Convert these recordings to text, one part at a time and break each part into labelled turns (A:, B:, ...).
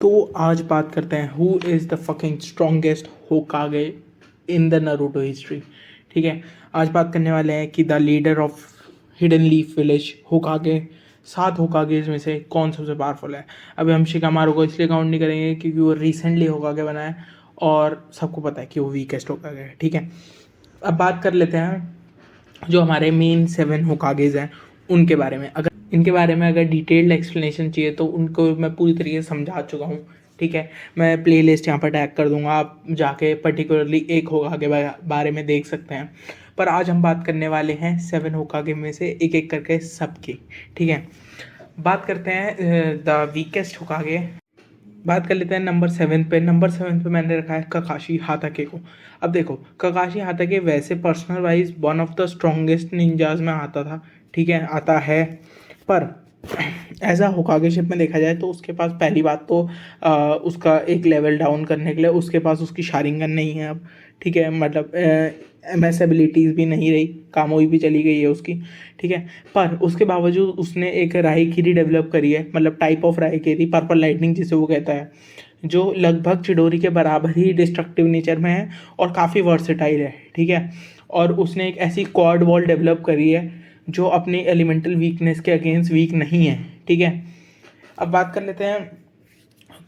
A: तो आज बात करते हैं who is the fucking strongest होकागे in the Naruto history. ठीक है, आज बात करने वाले हैं कि the leader of hidden leaf village होकागे, 7 होकागे में से कौन सबसे पावरफुल है। अभी हम शिकामारू को इसलिए काउंट नहीं करेंगे क्योंकि वो रिसेंटली होकागे बना है और सबको पता है कि वो वीकेस्ट होकागे है। ठीक है, अब बात कर लेते हैं जो हमारे मेन 7 होकागेज हैं उनके बारे में। अगर इनके बारे में अगर डिटेल्ड एक्सप्लेनेशन चाहिए तो उनको मैं पूरी तरीके से समझा चुका हूँ। ठीक है, मैं प्लेलिस्ट यहाँ पर टैग कर दूंगा, आप जाके पर्टिकुलरली एक होकागे बारे में देख सकते हैं। पर आज हम बात करने वाले हैं 7 होकागे में से एक एक करके सबकी। ठीक है, बात करते हैं द वीकेस्ट होकागे। बात कर लेते हैं नंबर 7 पे मैंने रखा है ककाशी हाताके को। अब देखो, ककाशी हाताके वैसे personal wise one of the strongest ninjas में आता था। ठीक है, आता है, पर ऐसा होकागेशिप में देखा जाए तो उसके पास पहली बात तो उसका एक लेवल डाउन करने के लिए उसके पास उसकी शारिंगन नहीं है अब। ठीक है, मतलब MS एबिलिटीज़ भी नहीं रही, कामोई भी चली गई है उसकी। ठीक है, पर उसके बावजूद उसने एक राइकिरी डेवलप करी है, मतलब टाइप ऑफ राइकिरी, पर्पल लाइटनिंग जिसे वो कहता है, जो लगभग चिडोरी के बराबर ही डिस्ट्रक्टिव नेचर में है और काफ़ी वर्सेटाइल है। ठीक है, और उसने एक ऐसी क्वाड वॉल डेवलप करी है जो अपनी एलिमेंटल वीकनेस के अगेंस्ट वीक नहीं है। ठीक है, अब बात कर लेते हैं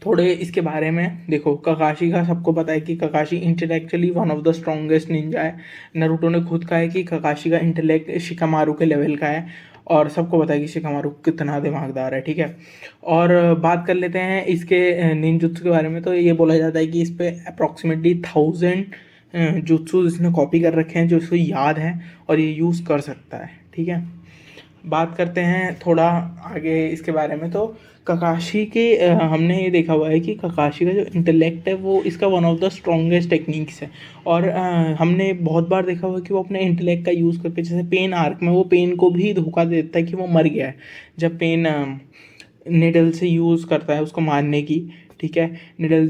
A: थोड़े इसके बारे में। देखो, ककाशी का सबको पता है कि Kakashi intellectually one of the strongest ninja है। नारुतो ने खुद कहा है कि ककाशी का इंटेलेक्ट शिकामारू के लेवल का है और सबको पता है कि शिकामारू कितना दिमागदार है। ठीक है, और बात कर लेते हैं इसके निंजुत्सु के बारे में। तो ये बोला जाता है कि इस पे अप्रॉक्सीमेटली 1000 जुत्सु इसने कॉपी कर रखे हैं जो इसको याद है और ये यूज़ कर सकता है। ठीक है, बात करते हैं थोड़ा आगे इसके बारे में। तो ककाशी के हमने ये देखा हुआ है कि ककाशी का जो इंटेलेक्ट है वो इसका one of the strongest techniques है। और हमने बहुत बार देखा हुआ है कि वो अपने इंटेलेक्ट का यूज़ करके, जैसे पेन आर्क में वो पेन को भी धोखा देता है कि वो मर गया है, जब पेन निडल से यूज़ करता है उसको मारने की। ठीक है, निडल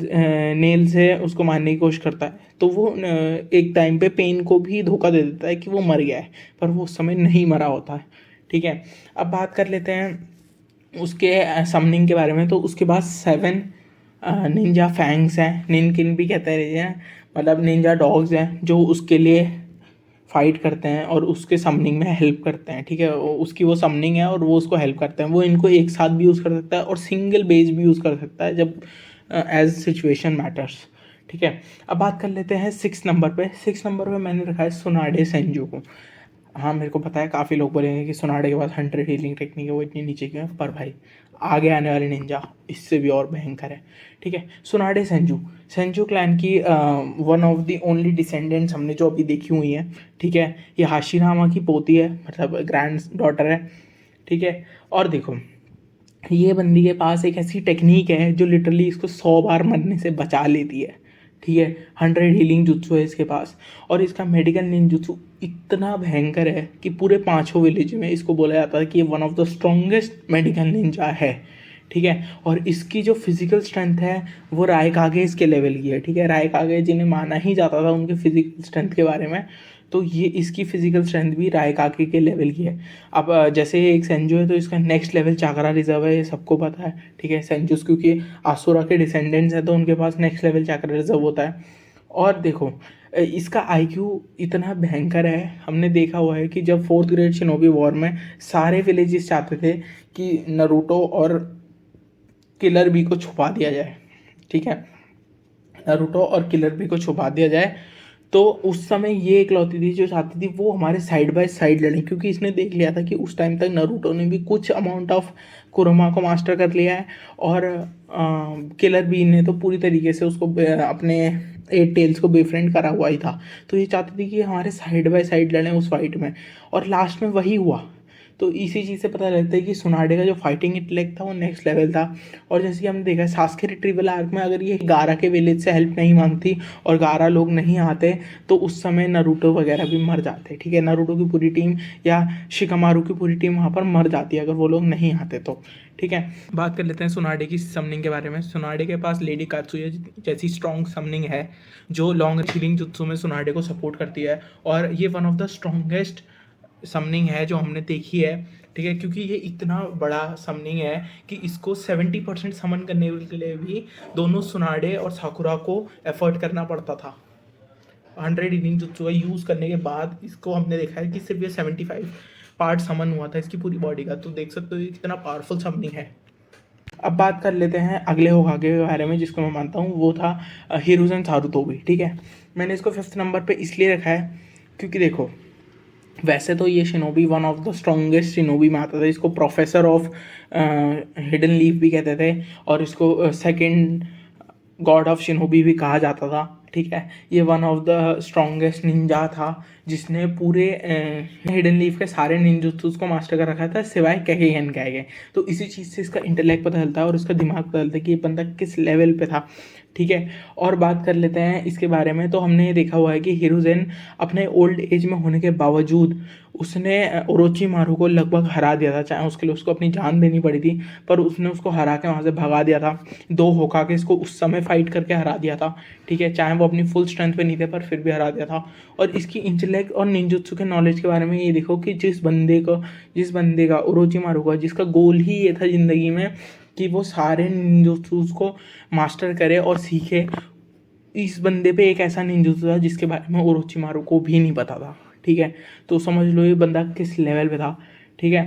A: नेल से उसको मारने की कोशिश करता है, तो वो एक टाइम पे पेन को भी धोखा दे देता है कि वो मर गया है, पर वो उस समय नहीं मरा होता है। ठीक है, अब बात कर लेते हैं उसके समनिंग के बारे में। तो उसके पास 7 निंजा फैंग्स हैं, निनकिन भी कहते हैं, मतलब निंजा डॉग्स हैं जो उसके लिए फाइट करते हैं और उसके समनिंग में हेल्प करते हैं। ठीक है, उसकी वो समनिंग है और वो उसको हेल्प करते हैं। वो इनको एक साथ भी यूज़ कर सकता है और सिंगल बेस भी यूज़ कर सकता है जब एज सिचुएशन मैटर्स। ठीक है, अब बात कर लेते हैं 6 नंबर पे मैंने रखा है सुनाडे सेंजू को। हाँ, मेरे को पता है काफ़ी लोग बोलेंगे कि सुनाडे के पास 100 हीलिंग टेक्निक है, वो इतनी नीचे क्यों है, पर भाई आगे आने वाले निंजा इससे भी और भयंकर है। ठीक है, सुनाडे सेंजू क्लैन की one of the only descendants हमने जो अभी देखी हुई हैं। ठीक है, ये हाशिरामा की पोती है, मतलब ग्रैंड डॉटर है। ठीक है, और देखो, ये बंदी के पास एक ऐसी टेक्निक है जो लिटरली इसको 100 बार मरने से बचा लेती है। ठीक है, 100 हीलिंग जुत्सु है इसके पास और इसका मेडिकल निंजुत्सु इतना भयंकर है कि पूरे 5 विलेज में इसको बोला जाता है कि ये one of the strongest medical Ninja है। ठीक है, और इसकी जो फिजिकल स्ट्रेंथ है वो रायकागे इसके लेवल की है। ठीक है, रायकागे जिन्हें माना ही जाता था उनके फिजिकल स्ट्रेंथ के बारे में, तो ये इसकी फिजिकल स्ट्रेंथ भी रायकागे के लेवल की है। अब जैसे एक सेंजू है तो इसका नेक्स्ट लेवल चाकरा रिजर्व है, ये सबको पता है। ठीक है, सेंजूस क्योंकि आसुरा के डिसेंडेंट्स हैं तो उनके पास नेक्स्ट लेवल चाकरा रिजर्व होता है। और देखो, इसका IQ इतना भयंकर है, हमने देखा हुआ है कि जब 4th ग्रेड शिनोबी वॉर में सारे विलेजेस चाहते थे कि नारुतो और किलर बी को छुपा दिया जाए। ठीक है, नारुतो और किलर बी को छुपा दिया जाए, तो उस समय ये इकलौती थी जो चाहती थी वो हमारे साइड बाय साइड लड़ें, क्योंकि इसने देख लिया था कि उस टाइम तक नारुतो ने भी कुछ अमाउंट ऑफ कुरोमा को मास्टर कर लिया है और किलर बी ने तो पूरी तरीके से उसको अपने 8 टेल्स को बेफ्रेंड करा हुआ ही था। तो ये चाहती थी कि हमारे साइड बाय साइड लड़ें उस फाइट में, और लास्ट में वही हुआ। तो इसी चीज़ से पता लगता है कि सुनाडे का जो फाइटिंग इंटेलेक्ट था वो नेक्स्ट लेवल था। और जैसे कि हमने देखा है सास्के रिट्रीवल आर्क में, अगर ये गारा के विलेज से हेल्प नहीं मांगती और गारा लोग नहीं आते तो उस समय नारुतो वगैरह भी मर जाते। ठीक है, नारुतो की पूरी टीम या शिकामारू की पूरी टीम वहाँ पर मर जाती है अगर वो लोग नहीं आते तो। ठीक है, बात कर लेते हैं सुनाडे की समनिंग के बारे में। सुनाडे के पास लेडी कात्सुया जैसी स्ट्रॉन्ग समनिंग है जो लॉन्ग हीलिंग जुत्सु में सुनाडे को सपोर्ट करती है, और ये one of the strongest summoning है जो हमने देखी है ठीक है, क्योंकि ये इतना बड़ा समनिंग है कि इसको 70% समन करने के लिए भी दोनों सुनाडे और साकुरा को एफर्ट करना पड़ता था। 100 इनिंग जुत्सु का यूज़ करने के बाद इसको हमने देखा है कि सिर्फ ये 75 पार्ट समन हुआ था इसकी पूरी बॉडी का। तो देख सकते हो ये कितना पावरफुल समनिंग है। अब बात कर लेते हैं अगले होकागे के बारे में जिसको मैं मानता हूँ, वो था हिरुzen सारुतोबी। ठीक है, मैंने इसको 5th नंबर पे इसलिए रखा है क्योंकि देखो, वैसे तो ये shinobi one of the strongest shinobi में आता था। इसको प्रोफेसर ऑफ हिडन लीफ भी कहते थे और इसको सेकंड गॉड ऑफ शिनोबी भी कहा जाता था। ठीक है, ये one of the strongest Ninja था जिसने पूरे हिडन लीफ के सारे निंजुत्सुस को मास्टर कर रखा था सिवाय कैकेगन के। तो इसी चीज़ से इसका इंटेलेक्ट पता चलता है और इसका दिमाग पता चलता है कि ये बंदा किस लेवल पे था। ठीक है, और बात कर लेते हैं इसके बारे में। तो हमने ये देखा हुआ है कि हिरुzen अपने ओल्ड एज में होने के बावजूद उसने ओरोचिमारू को लगभग हरा दिया था, चाहे उसके लिए उसको अपनी जान देनी पड़ी थी, पर उसने उसको हरा के वहाँ से भगा दिया था। 2 होकागे इसको उस समय फाइट करके हरा दिया था। ठीक है, चाहे वो अपनी फुल स्ट्रेंथ पे नहीं थे पर फिर भी हरा दिया था। और इसकी इंटेलेक्ट और निंजुत्सु के नॉलेज के बारे में ये देखो कि जिस बंदे का ओरोचिमारू का जिसका गोल ही ये था ज़िंदगी में कि वो सारे निंजुत्सुस को मास्टर करे और सीखे, इस बंदे पे एक ऐसा निंजुत्सु था जिसके बारे में ओरोचिमारू को भी नहीं पता था। ठीक है, तो समझ लो ये बंदा किस लेवल पे था। ठीक है,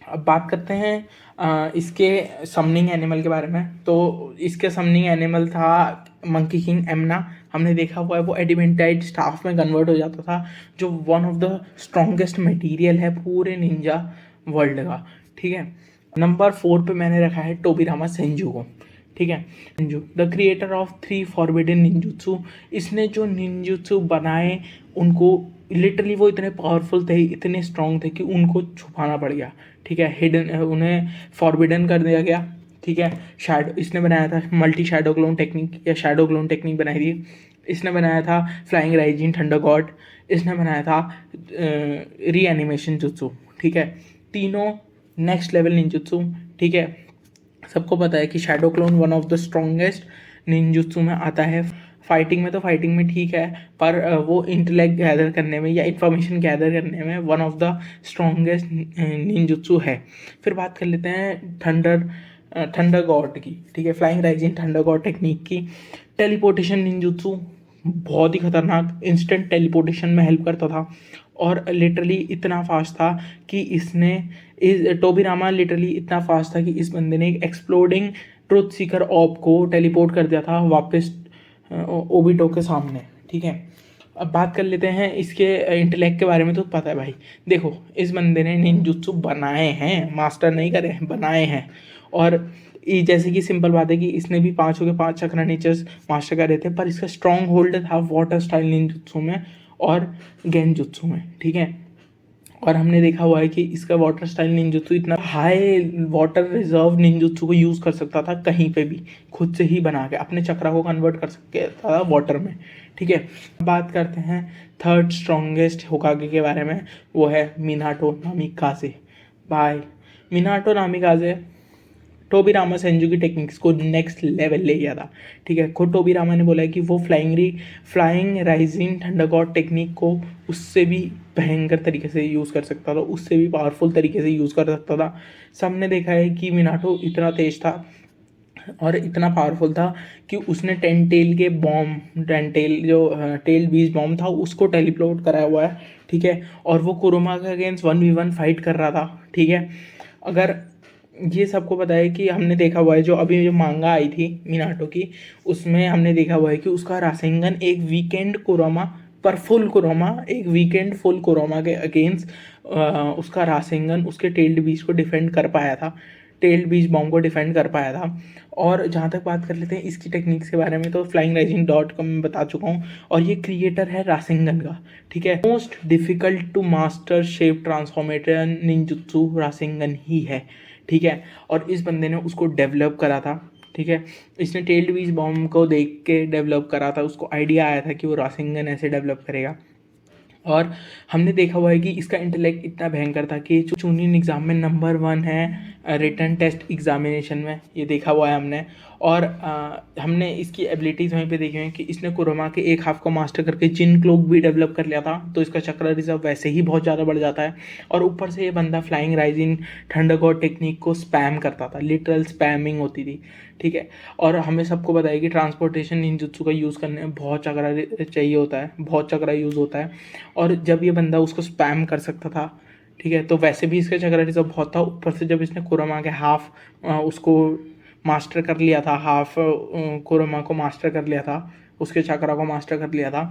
A: अब बात करते हैं इसके समनिंग एनिमल के बारे में। तो इसके समनिंग एनिमल था मंकी किंग एमना। हमने देखा हुआ है वो एडिमेंटाइट स्टाफ में कन्वर्ट हो जाता था, जो one of the strongest material है पूरे निंजा वर्ल्ड का। ठीक है, नंबर 4 पे मैंने रखा है टोबिरामा सेंजू को। ठीक है, Senju the creator of 3 forbidden ninjutsu. इसने जो निंजुत्सु बनाए उनको लिटरली वो इतने पावरफुल थे, इतने स्ट्रॉन्ग थे कि उनको छुपाना पड़ गया। ठीक है, हिडन उन्हें फॉरबिडन कर दिया गया। ठीक है, शैडो इसने बनाया था मल्टी शैडो क्लोन टेक्निक या शैडो क्लोन टेक्निक बनाई थी। इसने बनाया था फ्लाइंग राइजिन थंडर गॉड। इसने बनाया था रीएनिमेशन जुत्सु। ठीक है, तीनों नेक्स्ट लेवल निंजुत्सु। ठीक है, सबको पता है कि shadow clone one of the strongest ninjutsu में आता है। फाइटिंग में ठीक है, पर वो इंटेलेक्ट गैदर करने में या इन्फॉर्मेशन गैदर करने में one of the strongest ninjutsu है। फिर बात कर लेते हैं थंडर गॉड की। ठीक है, फ्लाइंग राइजिन थंडर गॉड टेक्निक की। टेलीपोर्टेशन निंजुत्सु बहुत ही खतरनाक, इंस्टेंट टेलीपोर्टेशन में हेल्प करता था और लिटरली इतना फास्ट था कि टोबिरामा लिटरली इतना फास्ट था कि इस बंदे ने एक एक्सप्लोडिंग ट्रुथ सीकर ऑब को टेलीपोर्ट कर दिया था वापस ओबिटो के सामने। ठीक है, अब बात कर लेते हैं इसके इंटेलेक्ट के बारे में। तो पता है भाई, देखो इस बंदे ने निंजुत्सु बनाए हैं, मास्टर नहीं करे हैं, बनाए हैं। और जैसे कि सिंपल बात है कि इसने भी 5 के 5 चक्रा नेचर्स मास्टर करे थे, पर इसका स्ट्रॉन्ग होल्ड था वाटर स्टाइल निंजुत्सु में और गेंजुत्सु में। ठीक है, और हमने देखा हुआ है कि इसका वाटर स्टाइल निंजुत्सु इतना हाई वाटर रिजर्व निंजुत्सु को यूज़ कर सकता था, कहीं पे भी खुद से ही बना के अपने चक्रा को कन्वर्ट कर सकता था वाटर में। ठीक है, बात करते हैं 3rd स्ट्रॉन्गेस्ट होकागे के बारे में, वो है मिनाटो नामिकाजे। भाई मिनाटो नामिकाजे टोबिरामा सेंजू की टेक्निक्स को नेक्स्ट लेवल ले गया था। ठीक है, खुद टोबिरामा ने बोला है कि वो flying rising thunder God technique को उससे भी भयंकर तरीके से यूज़ कर सकता था, उससे भी पावरफुल तरीके से यूज़ कर सकता था। सबने देखा है कि मिनाटो इतना तेज था और इतना पावरफुल था कि उसने 10 टेल के बॉम्ब, 10 टेल जो टेल बीज बॉम्ब था उसको टेलीपोर्ट कराया हुआ है। ठीक है, और वो कुरुमा के अगेंस्ट 1v1 फाइट कर रहा था। ठीक है, अगर ये सबको पता है कि हमने देखा हुआ है जो अभी जो मांगा आई थी मिनाटो की, उसमें हमने देखा हुआ है कि उसका रासेंगन एक वीकेंड कुरोमा पर फुल कुरोमा, एक वीकेंड फुल कुरोमा के अगेंस्ट उसका रासेंगन उसके टेल्ड बीज को डिफेंड कर पाया था, टेल्ड बीज बॉम्ब को डिफेंड कर पाया था। और जहाँ तक बात कर लेते हैं इसकी टेक्निक्स के बारे में, तो flyingraising.com में बता चुका हूँ और ये क्रिएटर है रासेंगन का। ठीक है, most difficult to master shape transformation ninjutsu Rasengan ही है। ठीक है, और इस बंदे ने उसको डेवलप करा था। ठीक है, इसने टेल्ड बीज बॉम्ब को देख के डेवलप करा था, उसको आइडिया आया था कि वो रासेंगन ऐसे डेवलप करेगा। और हमने देखा हुआ है कि इसका इंटेलेक्ट इतना भयंकर था कि चूनिन एग्ज़ाम में नंबर 1 है रिटर्न टेस्ट एग्जामिनेशन में, ये देखा हुआ है हमने। और हमने इसकी एबिलिटीज़ वहीं पे देखी हुई हैं कि इसने कुरमा के एक हाफ को मास्टर करके जिन क्लोक भी डेवलप कर लिया था, तो इसका चक्र रिजर्व वैसे ही बहुत ज़्यादा बढ़ जाता है। और ऊपर से ये बंदा flying rising thunder God technique को स्पैम करता था, लिटरल स्पैमिंग होती थी, ठीक है। और हमें सबको पता है कि ट्रांसपोर्टेशन निंजुत्सु का यूज़ करने में बहुत चक्रा चाहिए होता है, बहुत चक्रा यूज़ होता है। और जब ये बंदा उसको स्पैम कर सकता था, ठीक है, तो वैसे भी इसका चक्रा रिजर्व बहुत था। ऊपर से जब इसने कुरमा के हाफ उसको मास्टर कर लिया था, हाफ कुरमा को मास्टर कर लिया था, उसके चक्रा को मास्टर कर लिया था,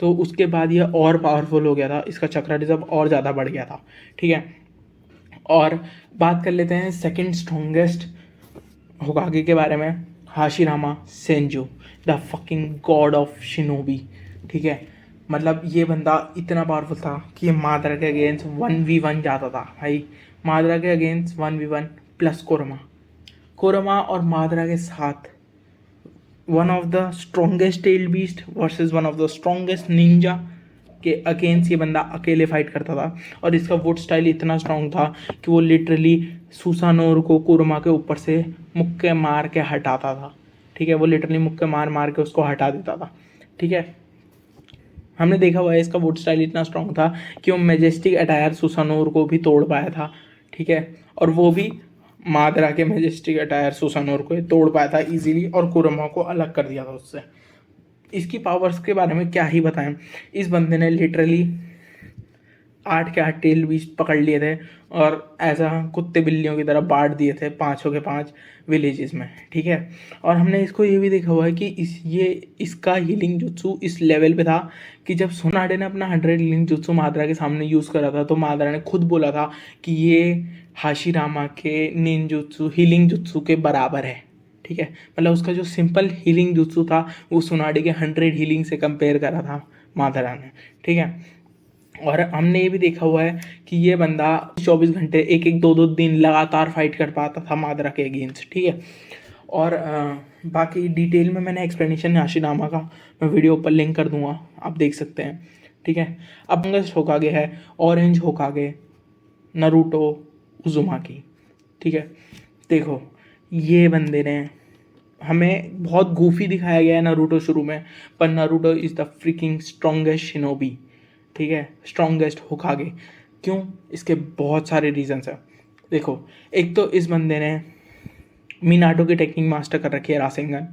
A: तो उसके बाद ये और पावरफुल हो गया था, इसका चक्रा रिजर्व और ज़्यादा बढ़ गया था, ठीक है। और बात कर लेते हैं सेकंड स्ट्रॉन्गेस्ट होकागे के बारे में, Hashirama Senju, the fucking God of shinobi, ठीक है। मतलब ये बंदा इतना पावरफुल था कि ये मादरा के अगेंस्ट 1v1 जाता था भाई, मादरा के अगेंस्ट 1v1 प्लस कोरमा और मादरा के साथ one of the strongest tail beast versus one of the strongest ninja के अगेंस्ट ये बंदा अकेले फाइट करता था। और इसका वुड स्टाइल इतना स्ट्रॉन्ग था कि वो लिटरली सुसानोर को कुरमा के ऊपर से मुक्के मार के हटाता था, ठीक है। वो लिटरली मुक्के मार मार के उसको हटा देता था, ठीक है। हमने देखा हुआ है इसका वुड स्टाइल इतना स्ट्रॉन्ग था कि वो मेजेस्टिक अटायर सुसानोर को भी तोड़ पाया था, ठीक है। और वो भी मादरा के मेजेस्टिक अटायर सुसानोर को तोड़ पाया था इजीली, और कुरमा को अलग कर दिया था उससे। इसकी पावर्स के बारे में क्या ही बताएं, इस बंदे ने लिटरली 8 के 8 टेल बीस्ट पकड़ लिए थे और ऐसा कुत्ते बिल्लियों की तरह बांट दिए थे 5 के 5 विलेजेस में, ठीक है। और हमने इसको ये भी देखा हुआ है कि इसका हीलिंग जुत्सु इस लेवल पे था कि जब सोनाडे ने अपना 100 हीलिंग जुत्सु मादरा के सामने यूज़ करा था, तो मादरा ने खुद बोला था कि ये हाशिरामा के निंजुत्सु हीलिंग जुत्सु के बराबर है, ठीक है। मतलब उसका जो सिंपल हीलिंग जुत्सु था वो सोनाडे के 100 हीलिंग से कंपेयर करा था मादरा ने, ठीक है। और हमने ये भी देखा हुआ है कि ये बंदा 24 घंटे 1-2 दिन लगातार फाइट कर पाता था मादरा के अगेंस्ट, ठीक है। और बाकी डिटेल में मैंने एक्सप्लेनेशन हाशिरामा का मैं वीडियो ऊपर लिंक कर दूंगा, आप देख सकते हैं, ठीक है। अब अंगस होकागे है ऑरेंज होकागे नारुतो उजुमाकी, ठीक है। देखो ये बंदे ने हमें बहुत गूफी दिखाया गया है नारुतो शुरू में, पर Naruto is the fricking strongest shinobi, ठीक है, स्ट्रॉन्गेस्ट होकागे। क्यों? इसके बहुत सारे रीजंस हैं। देखो, एक तो इस बंदे ने मिनाटो की टेक्निक मास्टर कर रखी है रासेंगन,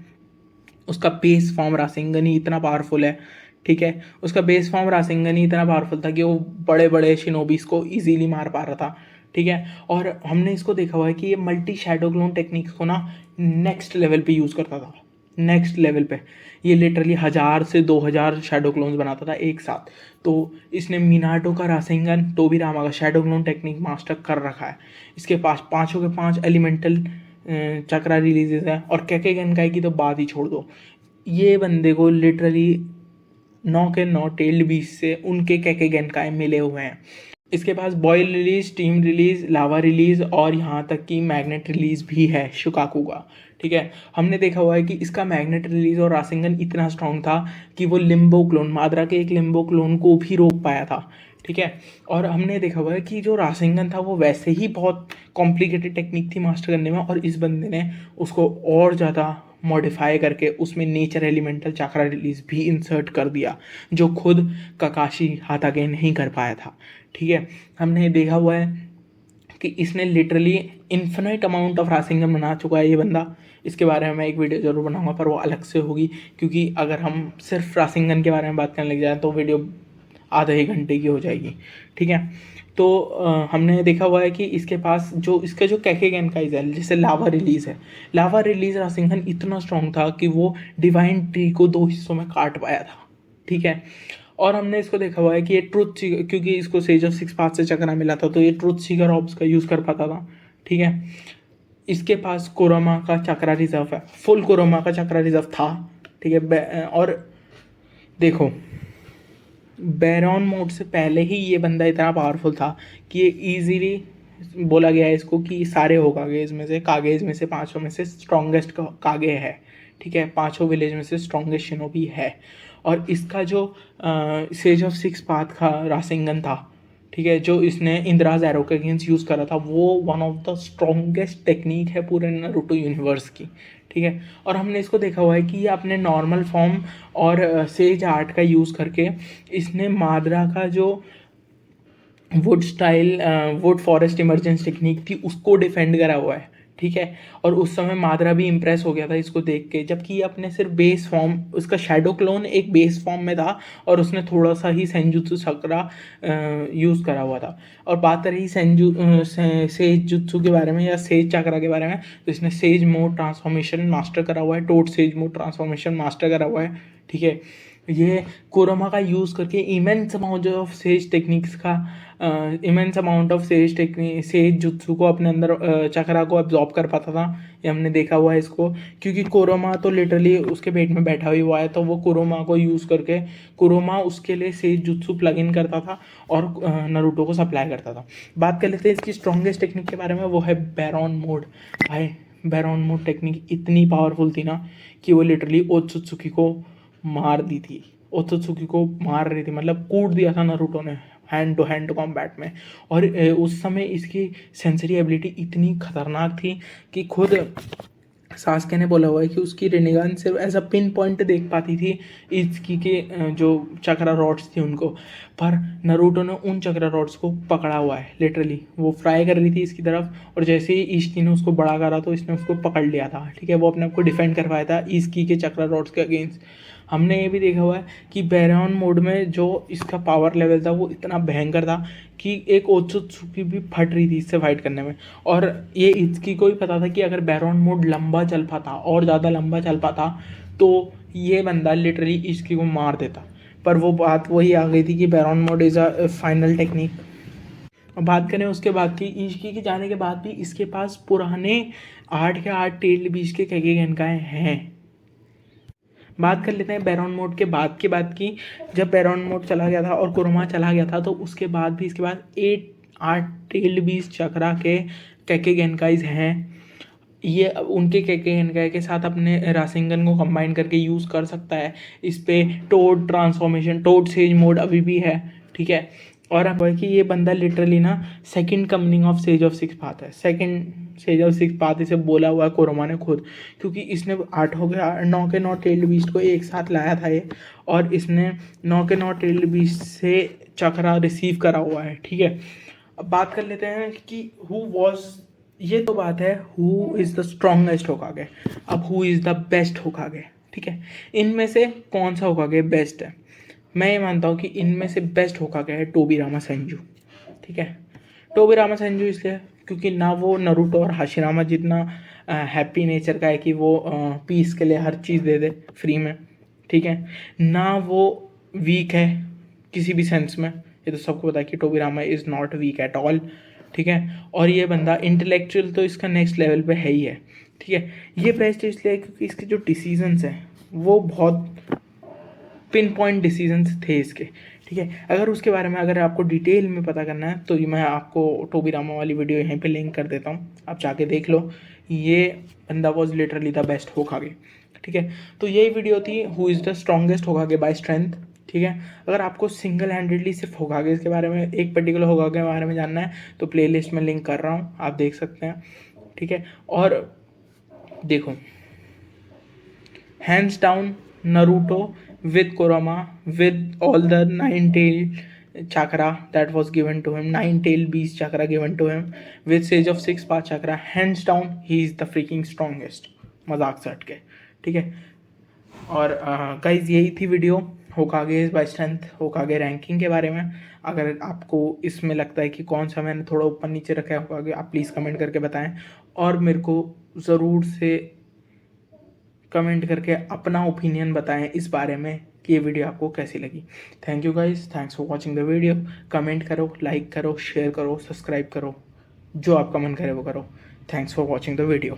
A: उसका बेस फॉर्म रासेंगन ही इतना पावरफुल है, ठीक है। उसका बेस फॉर्म रासेंगन ही इतना पावरफुल था कि वो बड़े बड़े शिनोबीस को इजीली मार पा रहा था, ठीक है। और हमने इसको देखा हुआ है कि ये मल्टी शैडो क्लोन टेक्निक्स को ना नेक्स्ट लेवल पे यूज़ करता था, नेक्स्ट लेवल पे। ये लिटरली 1000 से 2000 शैडो क्लोन्स बनाता था एक साथ। तो इसने मिनाटो का रासेंगन, टोबिरामा का शैडो क्लोन टेक्निक मास्टर कर रखा है। इसके पास 5 के 5 एलिमेंटल चक्रा रिलीजेस है, और कैके गेनकाई की तो बात ही छोड़ दो। ये बंदे को लिटरली 9 के 9 टेल्ड बीस्ट से उनके कैके गेनकाई मिले हुए हैं। इसके पास बॉयल रिलीज, स्टीम रिलीज, लावा रिलीज और यहाँ तक कि मैग्नेट रिलीज भी है शुकाकू का, ठीक है। हमने देखा हुआ है कि इसका मैग्नेट रिलीज और रासेंगन इतना स्ट्रॉन्ग था कि वो लिम्बो क्लोन, मादरा के एक लिम्बो क्लोन को भी रोक पाया था, ठीक है। और हमने देखा हुआ है कि जो रासेंगन था वो वैसे ही बहुत कॉम्प्लिकेटेड टेक्निक थी मास्टर करने में, और इस बंदे ने उसको और ज़्यादा मॉडिफाई करके उसमें नेचर एलिमेंटल चक्रा रिलीज भी इंसर्ट कर दिया, जो खुद ककाशी हातागे नहीं कर पाया था, ठीक है। हमने देखा हुआ है कि इसने लिटरली इन्फिनाइट अमाउंट ऑफ रासेंगन बना चुका है ये बंदा। इसके बारे में मैं एक वीडियो ज़रूर बनाऊंगा, पर वो अलग से होगी, क्योंकि अगर हम सिर्फ रासेंगन के बारे में बात करने लग जाए तो वीडियो आधे ही घंटे की हो जाएगी, ठीक है। तो हमने देखा हुआ है कि इसके पास जो इसका जो कैके गेनकाइज है, जैसे लावा रिलीज है, लावा रिलीज रासेंगन इतना स्ट्रॉन्ग था कि वो डिवाइन ट्री को 2 हिस्सों में काट पाया था, ठीक है। और हमने इसको देखा हुआ है कि ये ट्रुथ सीकर, क्योंकि इसको सेज ऑफ 6 पाथ से चक्रा मिला था, तो ये ट्रुथ सीकर ऑब्स का यूज़ कर पाता था, ठीक है। इसके पास कोरोमा का चक्रा रिजर्व है, फुल कोरोमा का चक्रा रिजर्व था, ठीक है। और देखो, बैरॉन मोड से पहले ही ये बंदा इतना पावरफुल था कि ये ईजीली बोला गया है इसको कि सारे होकागेज में से, कागेज में से 5 में से स्ट्रॉन्गेस्ट कागे है, ठीक है। 5 विलेज में से स्ट्रॉन्गेस्ट शिनोबी है। और इसका जो सेज ऑफ 6 पाथ का रासेंगन था, ठीक है, जो इसने इंदिरा ज़ैरो के अगेंस्ट यूज़ करा था, वो one of the strongest technique है पूरे नारुतो यूनिवर्स की। ठीक है, और हमने इसको देखा हुआ है कि ये अपने नॉर्मल फॉर्म और सेज आर्ट का यूज़ करके इसने मादरा का जो वुड फॉरेस्ट इमरजेंस टेक्निक थी उसको डिफेंड करा हुआ है। ठीक है, और उस समय मादरा भी इम्प्रेस हो गया था इसको देख के, जबकि ये अपने सिर्फ बेस फॉर्म, उसका शैडो क्लोन एक बेस फॉर्म में था और उसने थोड़ा सा ही सेंजुत्सु चक्रा यूज़ करा हुआ था। और बात रही सेज जुत्सु के बारे में या सेज चक्रा के बारे में, तो इसने सेज मोड ट्रांसफॉर्मेशन मास्टर करा हुआ है, टोट सेज मोड ट्रांसफॉर्मेशन मास्टर करा हुआ है। ठीक है, ये कोरोमा का यूज़ करके immense amount of sage techniques का immense amount of sage jutsu को अपने अंदर चक्रा को एब्जॉर्ब कर पाता था। ये हमने देखा हुआ है इसको, क्योंकि कोरोमा तो लिटरली उसके पेट में बैठा हुआ है, तो वो कोरोमा को यूज़ करके कोरोमा उसके लिए सेज जुत्सु प्लग इन करता था और नारुतो को सप्लाई करता था। बात कर लेते हैं इसकी स्ट्रॉन्गेस्ट टेक्निक के बारे में, वो है बैरॉन मोड। भाई बैरॉन मोड टेक्निक इतनी पावरफुल थी ना कि वो लिटरली ओत्सुत्सुकी को मार दी थी, ओत्सुत्सुकी को मार रही थी, मतलब कूट दिया था नारुतो ने हैंड टू हैंड कॉम्बैट में। और उस समय इसकी सेंसरी एबिलिटी इतनी खतरनाक थी कि खुद सास्के ने बोला हुआ है कि उसकी रिनिगान सिर्फ एज अ पिन पॉइंट देख पाती थी इसकी के जो चक्रा रॉड्स थी उनको, पर नारुतो ने उन चक्रा रॉड्स को पकड़ा हुआ है। लिटरली वो फ्राई कर रही थी इसकी तरफ, और जैसे ही ईस्की ने उसको बड़ा करा तो इसने उसको पकड़ लिया था। ठीक है, वो अपने आप को डिफेंड कर पाया था ईस्की के चक्रा रॉड्स के अगेंस्ट। हमने ये भी देखा हुआ है कि बैरॉन मोड में जो इसका पावर लेवल था वो इतना भयंकर था कि एक ओत्सुत्सुकी भी फट रही थी इससे फाइट करने में। और ये इसकी को भी पता था कि अगर बैरॉन मोड लंबा चल पाता और ज़्यादा लंबा चल पाता तो ये बंदा लिटरली इसकी को मार देता, पर वो बात वही आ गई थी कि baron mode is a final technique. और बात करें उसके बाद की, ईशकी के जाने के बाद भी इसके पास पुराने 8 के 8 टेल्ड बीस्ट के केगेगेनकाई हैं। बात कर लेते हैं बैरॉन मोड के बाद की बात की। जब बैरॉन मोड चला गया था और कुरोमा चला गया था, तो उसके बाद भी इसके बाद 8 टेल्ड बीस्ट चक्रा के केगेगेनकाइज हैं। ये उनके केगेगेनकाई के साथ अपने रासिंगन को कंबाइन करके यूज़ कर सकता है। इस पे toad transformation, toad sage mode अभी भी है। ठीक है, और अब है कि ये बंदा लिटरली ना second coming of sage of six path है। Second sage of six path इसे बोला हुआ है कोरोमा ने खुद, क्योंकि इसने 9 के 9 टेल्ड बीस्ट को एक साथ लाया था ये, और इसने 9 के 9 टेल्ड बीस्ट से चक्रा रिसीव करा हुआ है। ठीक है, अब बात कर लेते हैं कि हु वॉज, ये तो बात है who is the strongest Hokage. अब who is the best Hokage. ठीक है, इनमें से कौन सा होकागे बेस्ट है? मैं ये मानता हूँ कि इनमें से बेस्ट होकागे है टोबिरामा सेंजू। ठीक है, टोबिरामा सेंजू इसलिए क्योंकि ना वो नारुतो और हाशिरामा जितना हैप्पी नेचर का है कि वो पीस के लिए हर चीज़ दे दे फ्री में। ठीक है, ना वो वीक है किसी भी सेंस में, ये तो सबको पता है कि Tobirama is not weak at all. ठीक है, और ये बंदा इंटेलेक्चुअल तो इसका नेक्स्ट लेवल पे है ही है। ठीक है, ये बेस्ट इसलिए क्योंकि इसके जो डिसीजंस हैं वो बहुत पिन पॉइंट डिसीजंस थे इसके। ठीक है, अगर उसके बारे में अगर आपको डिटेल में पता करना है तो मैं आपको टोबिरामा वाली वीडियो यहीं पे लिंक कर देता हूँ, आप जाके देख लो। ये बंदा was literally the best Hokage. ठीक है, तो यही वीडियो थी who is the strongest Hokage by strength. ठीक है, अगर आपको सिंगल हैंडेडली सिर्फ होकागे के बारे में, एक पर्टिकुलर होकागे के बारे में जानना है तो प्लेलिस्ट में लिंक कर रहा हूँ, आप देख सकते हैं। ठीक है, और देखो hands down Naruto with Kurama, with all the 9-tailed chakra that was given to him, 9-tailed beast chakra given to him, with Sage of 6 path chakra, hands down he is the freaking strongest, मजाक से हट के। ठीक है, और guys यही थी video Hokage by strength, Hokage ranking के बारे में। अगर आपको इसमें लगता है कि कौन सा मैंने थोड़ा ऊपर नीचे रखा है होकागे, आप प्लीज़ कमेंट करके बताएं, और मेरे को ज़रूर से कमेंट करके अपना ओपिनियन बताएं इस बारे में कि ये वीडियो आपको कैसी लगी। Thank you guys, thanks for watching the video. Comment करो, लाइक करो, शेयर करो, सब्सक्राइब करो, जो आपका मन करे वो करो। Thanks for watching the video.